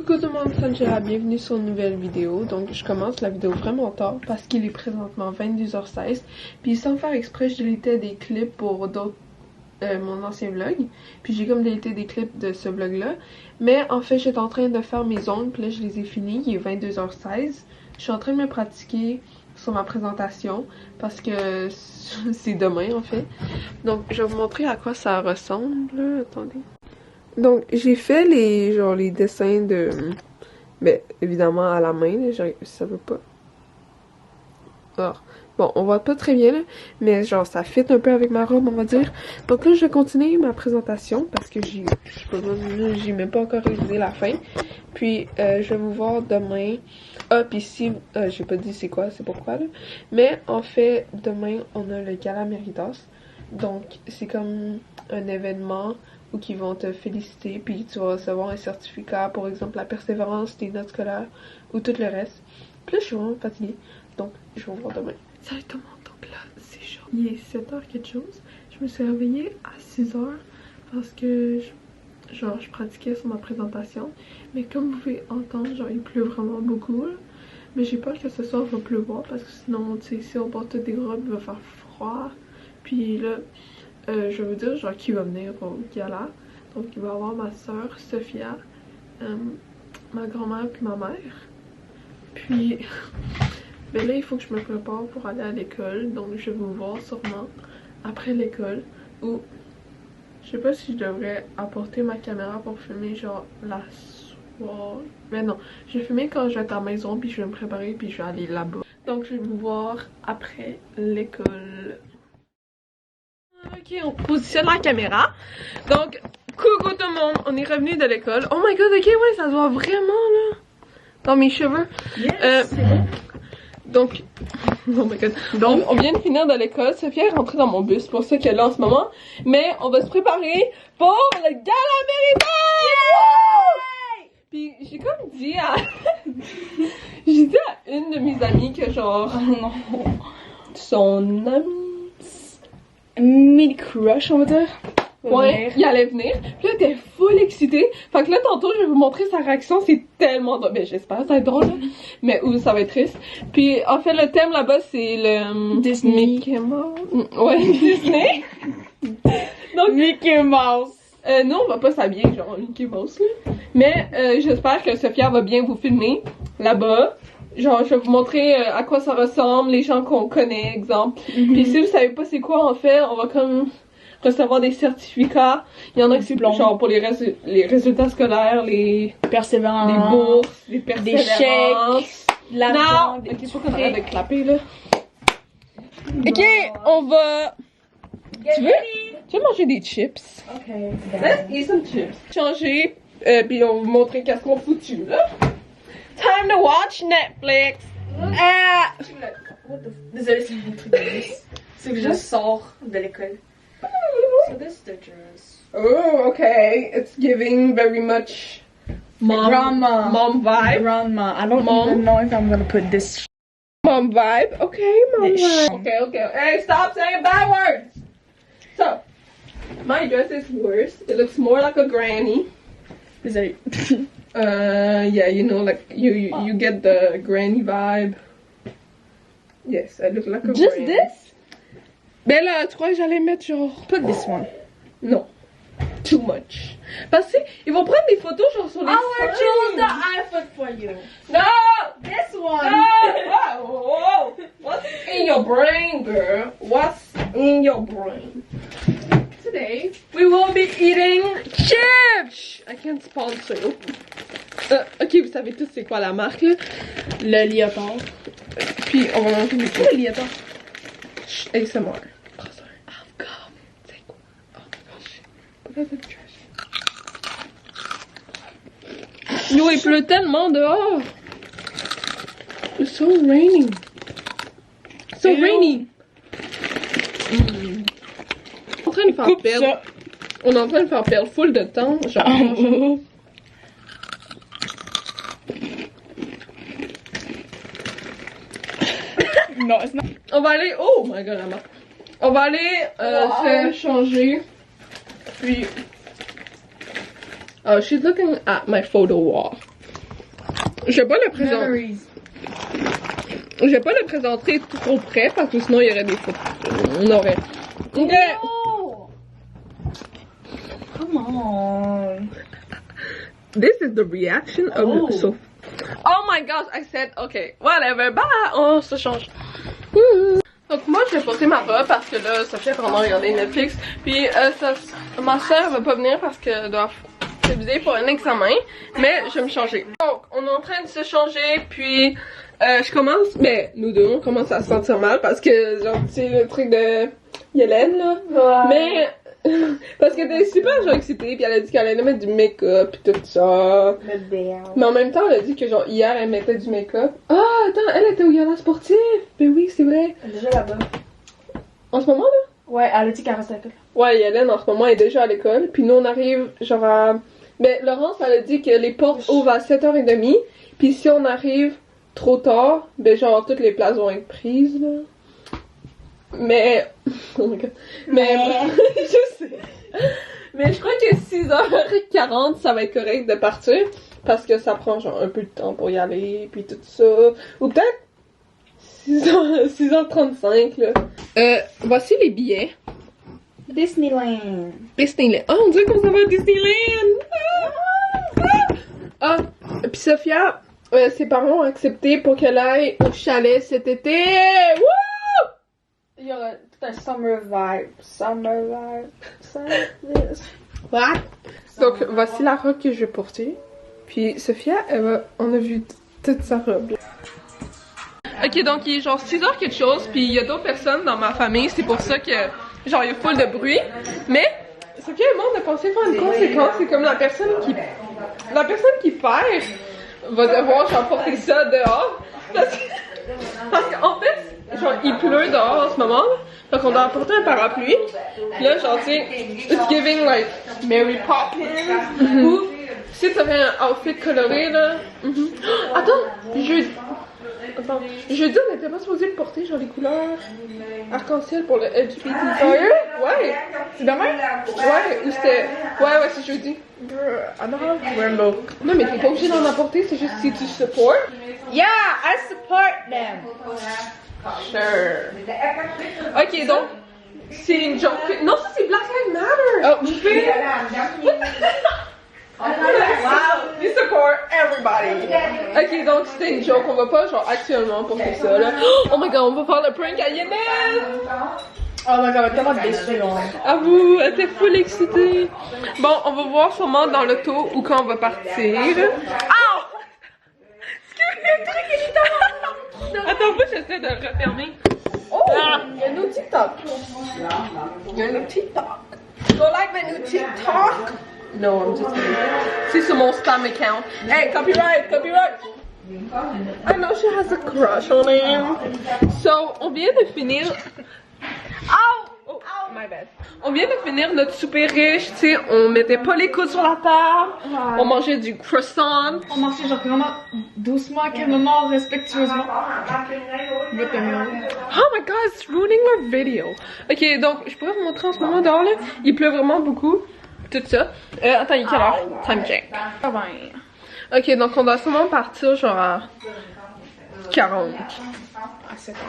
Coucou tout le monde, Angela, bienvenue sur une nouvelle vidéo. Donc je commence la vidéo vraiment tard parce qu'il est présentement 22h16. Puis sans faire exprès, je délitais des clips pour d'autres mon ancien vlog. Puis j'ai comme délité des clips de ce vlog là. Mais en fait j'étais en train de faire mes ongles, puis là je les ai finis, il est 22h16. Je suis en train de me pratiquer sur ma présentation parce que c'est demain en fait. Donc je vais vous montrer à quoi ça ressemble. Attendez. Donc j'ai fait les dessins de... Ben évidemment à la main, là, ça veut pas... Alors, bon, on voit pas très bien là, mais genre ça fit un peu avec ma robe on va dire. Donc là je vais continuer ma présentation parce que j'ai même pas encore révisé la fin. Puis je vais vous voir demain. Ah puis si, j'ai pas dit c'est quoi, c'est pourquoi là. Mais en fait demain on a le Gala Méritas. Donc c'est comme un événement où ils vont te féliciter, puis tu vas recevoir un certificat, par exemple la persévérance, tes notes scolaires, ou tout le reste. Puis là, je suis vraiment fatiguée, donc je vais vous voir demain. Salut tout le monde, donc là, c'est chaud. Il est 7h quelque chose. Je me suis réveillée à 6h parce que, je pratiquais sur ma présentation. Mais comme vous pouvez entendre, genre, il pleut vraiment beaucoup, là. Mais j'ai peur que ce soir, il va pleuvoir, parce que sinon, tu sais, si on porte toutes des robes, il va faire froid. Puis là... je vais vous dire genre qui va venir au gala. Donc il va y avoir ma soeur Sophia, ma grand-mère puis ma mère. Puis ben là il faut que je me prépare pour aller à l'école. Donc je vais vous voir sûrement après l'école. Ou je sais pas si je devrais apporter ma caméra pour filmer genre la soirée. Mais non, je vais filmer quand je vais être à la maison, puis je vais me préparer, puis je vais aller là-bas. Donc je vais vous voir après l'école. Ok, on positionne la caméra. Donc, coucou tout le monde, on est revenu de l'école. Oh my god, ok, ouais, ça se voit vraiment là. Dans mes cheveux. Yes, donc, oh my god. Donc, on vient de finir de l'école. Sophia est rentrée dans mon bus, pour ça qu'elle est là en ce moment. Mais on va se préparer pour le Gala Méritas! Puis j'ai comme dit à... j'ai dit à une de mes amies que genre... Oh non. Son amie... mini crush on va dire. Ouais, il allait venir. Puis là, elle était full excitée. Fait que là, tantôt, je vais vous montrer sa réaction. C'est tellement drôle. Ben, j'espère que ça va être drôle, là. Mais ou ça va être triste. Puis, en fait, le thème là-bas, c'est le... Disney. Mickey Mouse. Ouais, Disney. Donc, Mickey Mouse. nous, on va pas s'habiller genre Mickey Mouse, là. Mais, j'espère que Sophia va bien vous filmer là-bas. Genre, je vais vous montrer à quoi ça ressemble, les gens qu'on connaît, exemple. Puis si vous savez pas c'est quoi, en fait, on va comme recevoir des certificats. Il y en a qui c'est genre pour les résultats scolaires, les persévérance, les bourses, les persévérances. des chèques, l'argent, non, des ok, faut qu'on arrête de clapper, là. Non. Ok, on va... Tu veux manger des chips? Ok. Let's eat some chips. Changer, puis on va vous montrer qu'est-ce qu'on foutu, là. Time to watch Netflix. Ah! Désolée, c'est mon truc de bus. C'est que je sors de l'école. So this is the dress. Oh, okay. It's giving very much mom vibe. Grandma. I don't even know if I'm gonna put this. Mom vibe. Okay, mom This. vibe. Okay. Hey, stop saying bad words. So, my dress is worse. It looks more like a granny. Désolée. Yeah, you know, like you get the granny vibe. Yes, I look like a Just granny. this? Ben là, tu crois que j'allais mettre genre... Put this one. Non. Too much. Parce que ils vont prendre des photos genre sur les signes. iPhone for you. No! This one. No! Whoa! What's in your brain, girl? What's in your brain? Today, we will be eating chips! I can't sponsor. Ok, vous savez tous c'est quoi la marque, là? Le léopard. Puis, on va manger des chips. Le léopard. ASMR. Afghan. C'est quoi? Oh my gosh. Pourquoi c'est trash? Yo, il pleut tellement dehors. It's so raining. So rainy. On est en train de faire perdre. On est en train de faire perdre full de temps. Genre. No, it's not. On va aller. Oh my god, la marque. On va aller se changer. Puis. Oh, she's looking at my photo wall. Je vais pas le présenter. Memories. Je vais pas le présenter trop près parce que sinon il y aurait des photos. On aurait. Ok. No! Come on. This is the reaction of Oh. Sophie. Oh my gosh, I said okay, whatever, bye. On se change. Donc moi je vais porter ma robe parce que là ça fait vraiment regarder Netflix. Puis ma soeur va pas venir parce qu'elle doit réviser pour un examen. Mais je vais me changer. Donc on est en train de se changer puis je commence, mais nous deux on commence à se sentir mal parce que genre tu sais le truc de Yélène là. Ouais. Mais parce qu'elle était super genre excitée puis elle a dit qu'elle allait mettre du make-up pis tout ça. Mais en même temps elle a dit que genre hier elle mettait du make-up. Ah attends, elle était au gala sportif. Ben oui c'est vrai. Elle est déjà là-bas. En ce moment là? Ouais, elle a dit qu'elle restait à l'école. Ouais, Hélène en ce moment est déjà à l'école. Puis nous on arrive genre à... Ben Laurence elle a dit que les portes ouvrent à 7h30. Puis si on arrive trop tard, ben genre toutes les places vont être prises là. Mais... Oh my god. Mais... je sais. Mais je crois que 6h40 ça va être correct de partir. Parce que ça prend genre un peu de temps pour y aller. Puis tout ça. Ou peut-être 6h35 là. Voici les billets. Disneyland. Disneyland. Oh, on dirait qu'on s'en va à Disneyland! Ah! Puis Sophia, ses parents ont accepté pour qu'elle aille au chalet cet été! Wouh! Il y aura tout un summer vibe. Summer vibe. What? Donc, voici la robe que je vais porter. Puis Sophia, on a vu toute sa robe. Ok, donc il est genre 6h quelque chose, puis il y a d'autres personnes dans ma famille, c'est pour ça que genre il y a full de bruit. Mais Sophia et moi on a pensé faire une conséquence, c'est comme la personne qui perd va devoir genre porter ça dehors. Parce qu'en fait, genre il pleut dehors en ce moment, donc on doit apporter un parapluie. Puis là genre tu sais, it's giving like Mary Poppins. Ou si t'avais un outfit coloré là. Attends, jeudi on n'était pas supposé le porter genre les couleurs arc-en-ciel pour le LGBT. Sérieux? Ouais. C'est demain? Ouais, ou c'était... Ouais, c'est jeudi. Rainbow. Non mais t'es pas obligé d'en apporter, c'est juste si tu supportes. Yeah, I support them. Sure. Ok, donc, c'est une joke. Non, ça c'est Black Lives Matter. Oh, wow, you support everybody. Ok, donc c'était une joke, on va pas genre actuellement porter ça là. Oh my god, on va faire le prank à Yémen. Oh my god, elle est tellement déçue. Avoue, elle était full excitée. Bon, on va voir sûrement dans l'auto ou quand on va partir. Ah! Attends, moi j'essaie de le refermer. Oh, il y a nos TikTok. Il y a un TikTok. You like my new TikTok? No, I'm just kidding. C'est sur mon spam account. Hey, copyright, copyright. I know she has a crush on him. So, on vient de finir. Oh, my bad. On vient de finir notre souper riche, tu sais, on mettait pas les coudes sur la table, on mangeait du croissant. On mangeait genre vraiment doucement, calmement, respectueusement. Oh my god, it's ruining my video. Ok, donc je pourrais vous montrer en ce moment dehors là, il pleut vraiment beaucoup, tout ça. Attends, il est quelle heure? Time check. Ah ben. Ok, donc on doit sûrement partir genre à 40. À 7 heures.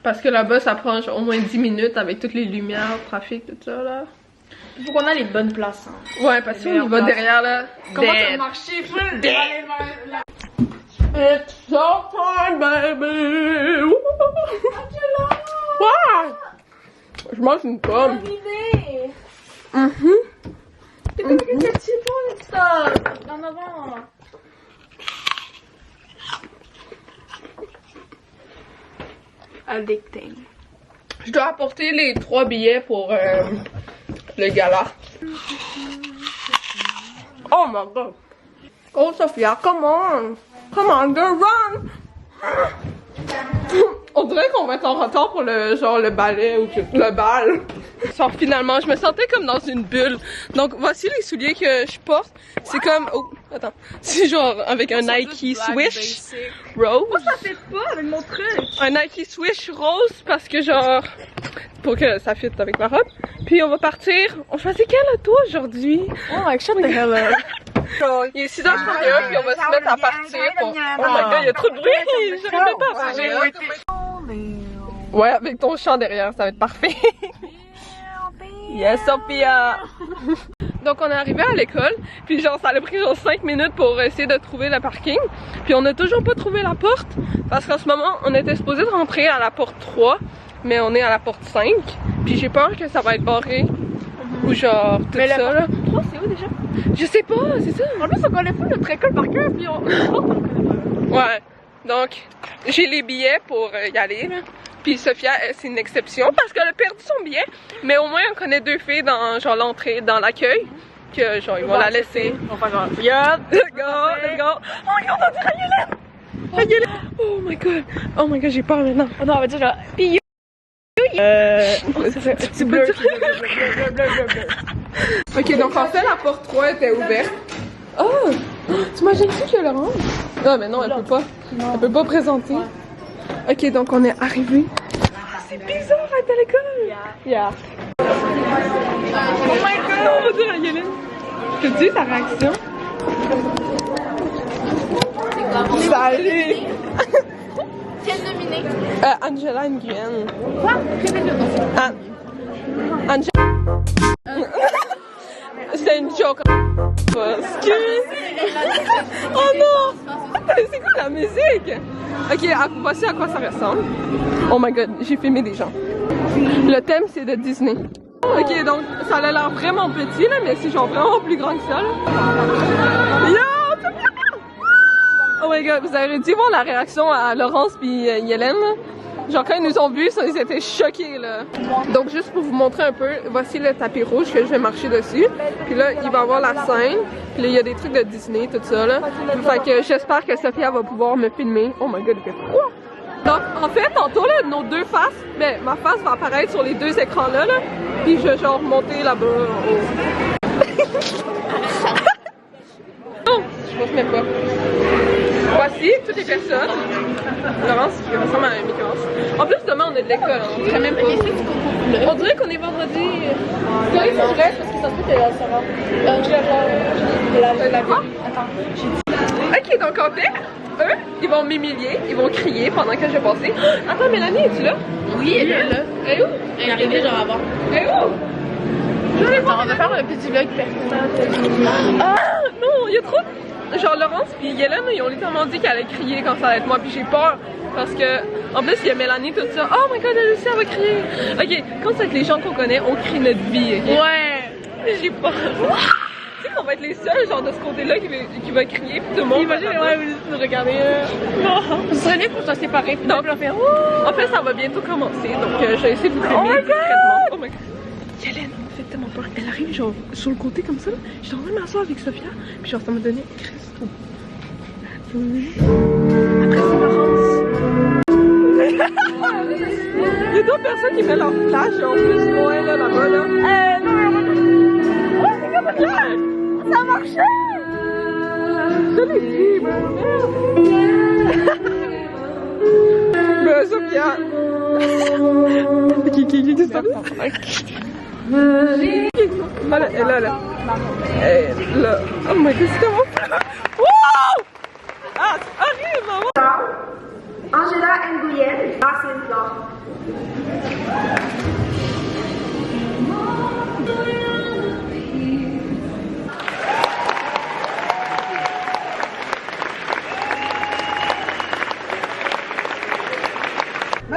Parce que là-bas, ça prend genre au moins 10 minutes avec toutes les lumières, le trafic, tout ça là. Il faut qu'on ait les bonnes places. Hein. Ouais, parce que on va derrière là. Comment ça va marcher? Faut aller vers la... It's showtime, baby! Wow! Je mange une pomme. Arrivé! Mm-hmm. T'es pas que c'est si bon, ça! En avant! Addicting. Je dois apporter les 3 billets pour le gala. Oh my god! Oh Sophia, come on! Come on, girl, run! On dirait qu'on va être en retard pour le ballet ou le bal. Genre finalement, je me sentais comme dans une bulle. Donc voici les souliers que je porte. C'est comme, oh, attends, c'est genre avec un Nike Swish rose. Moi, ça fait pas avec mon truc! Un Nike Swish rose parce que genre, pour que ça fitte avec ma robe. Puis on va partir. On choisit quelle auto aujourd'hui? Oh, like, shut the hell up! Il est 6h31 puis on va se mettre à partir pour... Oh my god, il y a trop de bruit! J'arrive même pas à parler. Ouais, avec ton chant derrière, ça va être parfait. Yes, Sophia! Donc on est arrivé à l'école, puis genre ça a pris genre 5 minutes pour essayer de trouver le parking. Puis on a toujours pas trouvé la porte, parce qu'en ce moment on était supposé de rentrer à la porte 3, mais on est à la porte 5. Puis j'ai peur que ça va être barré, ou genre tout mais ça là. La porte 3 c'est où déjà? Je sais pas, c'est ça. En plus on connaît pas notre école par cœur, puis on... Ouais, donc j'ai les billets pour y aller là. Puis Sophia, c'est une exception parce qu'elle a perdu son billet, mais au moins on connaît 2 filles dans genre l'entrée, dans l'accueil, que genre ils vont la laisser. On va genre, yeah, let's go, let's go. Oh my god, on dirait Yélène! Oh my god, oh my god, j'ai peur maintenant. Oh non, on va dire genre, pis tu peux dire. Ok, donc en fait la porte 3 était ouverte. Oh! T'imagines-tu qu'elle rentre? Ah mais non, elle peut pas. Elle peut pas présenter. Ok, donc on est arrivé. C'est bizarre d'être à l'école. Yeah. Oh my god! On va dire à Yélène. Tu dis ta réaction? Salut! Quelle nominée? Angela Nguyen. Quoi? Angela. C'est une joke. Excuse. Oh non! C'est quoi la musique? Ok, voici à quoi ça ressemble. Oh my god, j'ai filmé des gens. Le thème c'est de Disney. Ok, donc ça a l'air vraiment petit là, mais c'est genre vraiment plus grand que ça là. Yo! Oh my god, vous avez dû voir la réaction à Laurence puis Yélène. Genre quand ils nous ont vus, ils étaient choqués là. Donc juste pour vous montrer un peu, voici le tapis rouge que je vais marcher dessus. Puis là, il va y avoir la scène. Puis là, il y a des trucs de Disney, tout ça là. Fait que j'espère que Sophia va pouvoir me filmer. Oh my god, il fait froid! Donc en fait, tantôt là, nos 2 faces, ben ma face va apparaître sur les 2 écrans là. Puis je vais genre monter là-bas en haut. Non, je pense même pas. Voici toutes les personnes. Laurence qui ressemble à un Mickey. En plus, demain on est de l'école, on dirait même pas. On dirait qu'on est vendredi. Oui, c'est vrai, parce que ça se peut que ça va. Ok, donc en fait, eux, ils vont m'humilier, ils vont crier pendant que je vais passer. Attends, Mélanie, es-tu là? Oui, elle est là. Elle est où? Elle est arrivée genre avant. Elle est où? Attends, on va faire un petit vlog personnel. Ah non, il y a trop de... Genre Laurence puis Yélène, ils ont littéralement dit qu'elle allait crier quand ça allait être moi, puis j'ai peur parce que en plus il y a Mélanie tout ça. Oh my god, elle aussi elle va crier. Ok, quand c'est avec les gens qu'on connaît, on crie notre vie. Okay? Ouais. J'ai peur. Tu sais qu'on va être les seuls genre de ce côté-là qui va crier, puis tout le monde. Imagine, ouais, vous regardez. Non. Ce serait mieux qu'on soit séparés. Donc en fait ça va bientôt commencer, donc je vais essayer de vous filmer discrètement. Oh my god. Yélène, on me fait tellement peur. Elle arrive genre sur le côté comme ça. J'étais en train de m'asseoir avec Sophia, puis genre ça m'a donné Christo. Après c'est Laurence. Il y a 2 personnes qui mettent leur flash en plus loin là, là-bas là. Oh c'est comme ça! Ça marchait! Je l'ai dit, mais Sophia! Qui se passe? Voilà, elle est là, là. Elle est là. Oh my god, c'est tellement... Wow! Ah, arrive, maman! Angela Nguyen, Racine Blanc.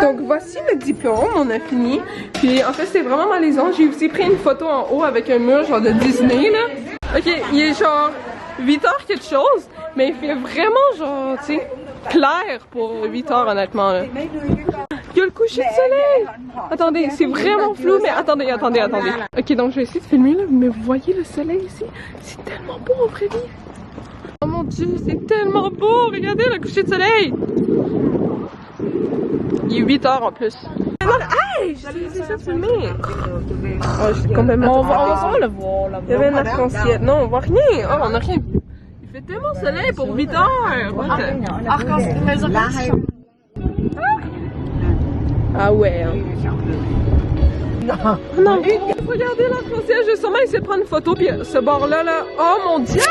Donc voici le diplôme, on a fini. Puis en fait c'était vraiment malaisant. J'ai aussi pris une photo en haut avec un mur genre de Disney là. Ok, il est genre 8h quelque chose, mais il fait vraiment genre, tu sais, clair pour 8h honnêtement là. Il y a le coucher de soleil! Attendez, c'est vraiment flou, mais attendez. Ok, donc je vais essayer de filmer là, mais vous voyez le soleil ici? C'est tellement beau en vrai vie! Oh mon dieu, c'est tellement beau! Regardez le coucher de soleil! Il est 8h en plus. Hey! J'ai ça filmé! Oh, je suis complètement... On va le voir là-bas. Il y avait un arc-en-ciel. Non, on voit rien! Oh, on a rien. Il fait tellement soleil pour 8h! Arc-en-ciel. Ah ouais. Hein. Non, regardez l'arc-en-ciel, je vais sûrement essayer de prendre une photo, puis ce bord-là, là, oh mon dieu!